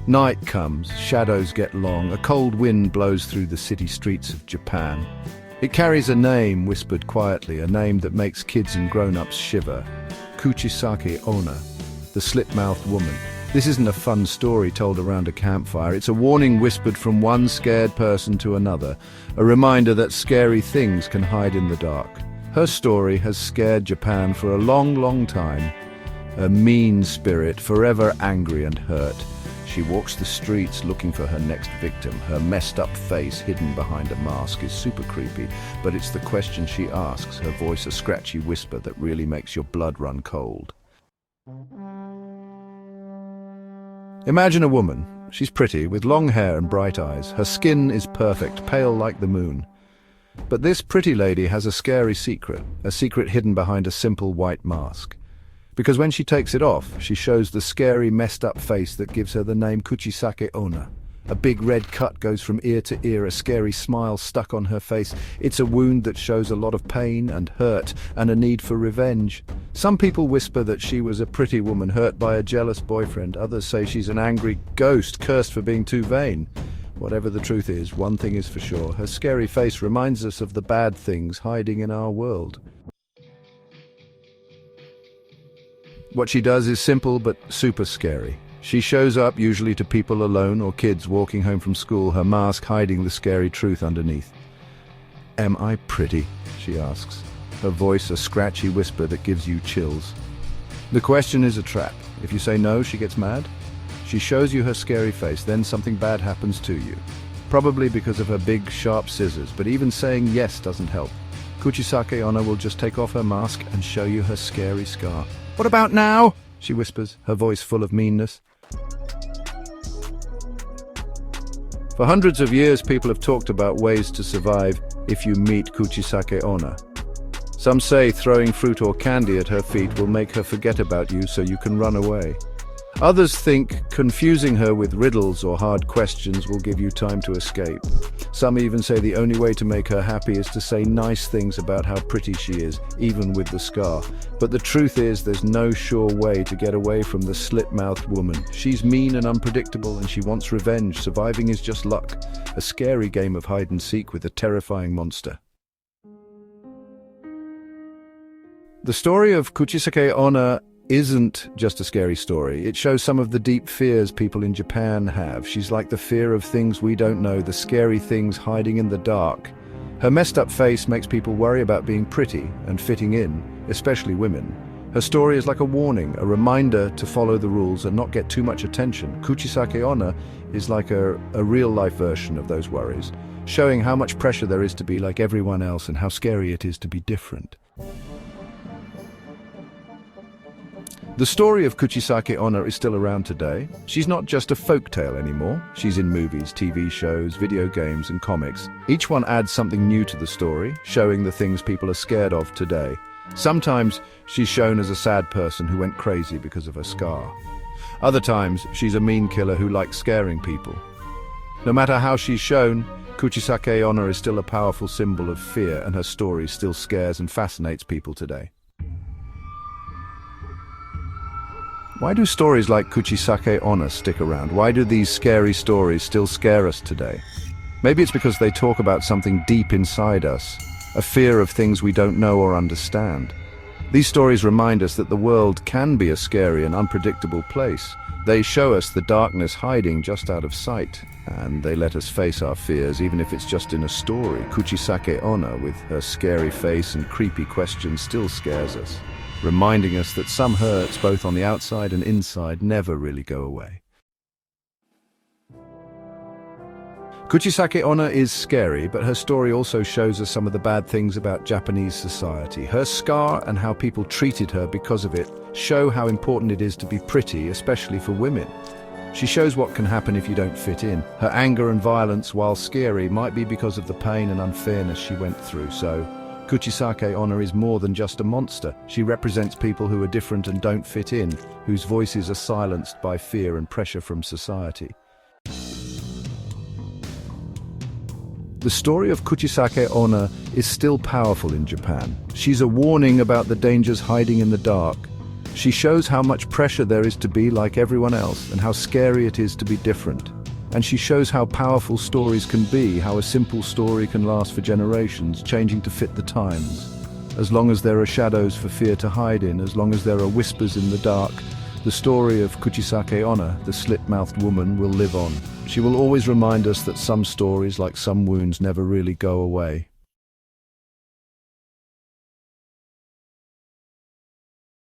Night comes, shadows get long, a cold wind blows through the city streets of Japan. It carries a name whispered quietly, a name that makes kids and grown-ups shiver. Kuchisake-onna, the slit-mouthed woman. This isn't a fun story told around a campfire. It's a warning whispered from one scared person to another, a reminder that scary things can hide in the dark. Her story has scared Japan for a long, long time. A mean spirit, forever angry and hurt. She walks the streets looking for her next victim. Her messed up face hidden behind a mask is super creepy, but it's the question she asks, her voice a scratchy whisper that really makes your blood run cold. Imagine a woman. She's pretty, with long hair and bright eyes. Her skin is perfect, pale like the moon. But this pretty lady has a scary secret, a secret hidden behind a simple white mask. Because when she takes it off, she shows the scary, messed-up face that gives her the name Kuchisake-onna. A big red cut goes from ear to ear, a scary smile stuck on her face. It's a wound that shows a lot of pain and hurt, and a need for revenge. Some people whisper that she was a pretty woman hurt by a jealous boyfriend. Others say she's an angry ghost, cursed for being too vain. Whatever the truth is, one thing is for sure. Her scary face reminds us of the bad things hiding in our world. What she does is simple but super scary. She shows up usually to people alone or kids walking home from school, her mask hiding the scary truth underneath. "Am I pretty?" she asks, her voice a scratchy whisper that gives you chills. The question is a trap. If you say no, she gets mad. She shows you her scary face, then something bad happens to you. Probably because of her big, sharp scissors, but even saying yes doesn't help. Kuchisake-onna will just take off her mask and show you her scary scar. "What about now?" she whispers, her voice full of meanness. For hundreds of years, people have talked about ways to survive if you meet Kuchisake-onna. Some say throwing fruit or candy at her feet will make her forget about you so you can run away. Others think confusing her with riddles or hard questions will give you time to escape. Some even say the only way to make her happy is to say nice things about how pretty she is, even with the scar. But the truth is, there's no sure way to get away from the slit-mouthed woman. She's mean and unpredictable, and she wants revenge. Surviving is just luck. A scary game of hide-and-seek with a terrifying monster. The story of Kuchisake-onna isn't just a scary story. It shows some of the deep fears people in Japan have. She's like the fear of things we don't know, the scary things hiding in the dark. Her messed up face makes people worry about being pretty and fitting in, especially women. Her story is like a warning, a reminder to follow the rules and not get too much attention. Kuchisake-onna is like a real-life version of those worries, showing how much pressure there is to be like everyone else and how scary it is to be different. The story of Kuchisake-onna is still around today. She's not just a folktale anymore. She's in movies, TV shows, video games, and comics. Each one adds something new to the story, showing the things people are scared of today. Sometimes she's shown as a sad person who went crazy because of her scar. Other times, she's a mean killer who likes scaring people. No matter how she's shown, Kuchisake-onna is still a powerful symbol of fear, and her story still scares and fascinates people today. Why do stories like Kuchisake-onna stick around? Why do these scary stories still scare us today? Maybe it's because they talk about something deep inside us, a fear of things we don't know or understand. These stories remind us that the world can be a scary and unpredictable place. They show us the darkness hiding just out of sight, and they let us face our fears, even if it's just in a story. Kuchisake-onna, with her scary face and creepy questions, still scares us, reminding us that some hurts, both on the outside and inside, never really go away. Kuchisake-onna is scary, but her story also shows us some of the bad things about Japanese society. Her scar and how people treated her because of it show how important it is to be pretty, especially for women. She shows what can happen if you don't fit in. Her anger and violence, while scary, might be because of the pain and unfairness she went through. So, Kuchisake-onna is more than just a monster. She represents people who are different and don't fit in, whose voices are silenced by fear and pressure from society. The story of Kuchisake-onna is still powerful in Japan. She's a warning about the dangers hiding in the dark, She shows how much pressure there is to be like everyone else and how scary it is to be different. And she shows how powerful stories can be, how a simple story can last for generations, changing to fit the times. As long as there are shadows for fear to hide in, as long as there are whispers in the dark, the story of Kuchisake-onna, the slit-mouthed woman, will live on. She will always remind us that some stories, like some wounds, never really go away.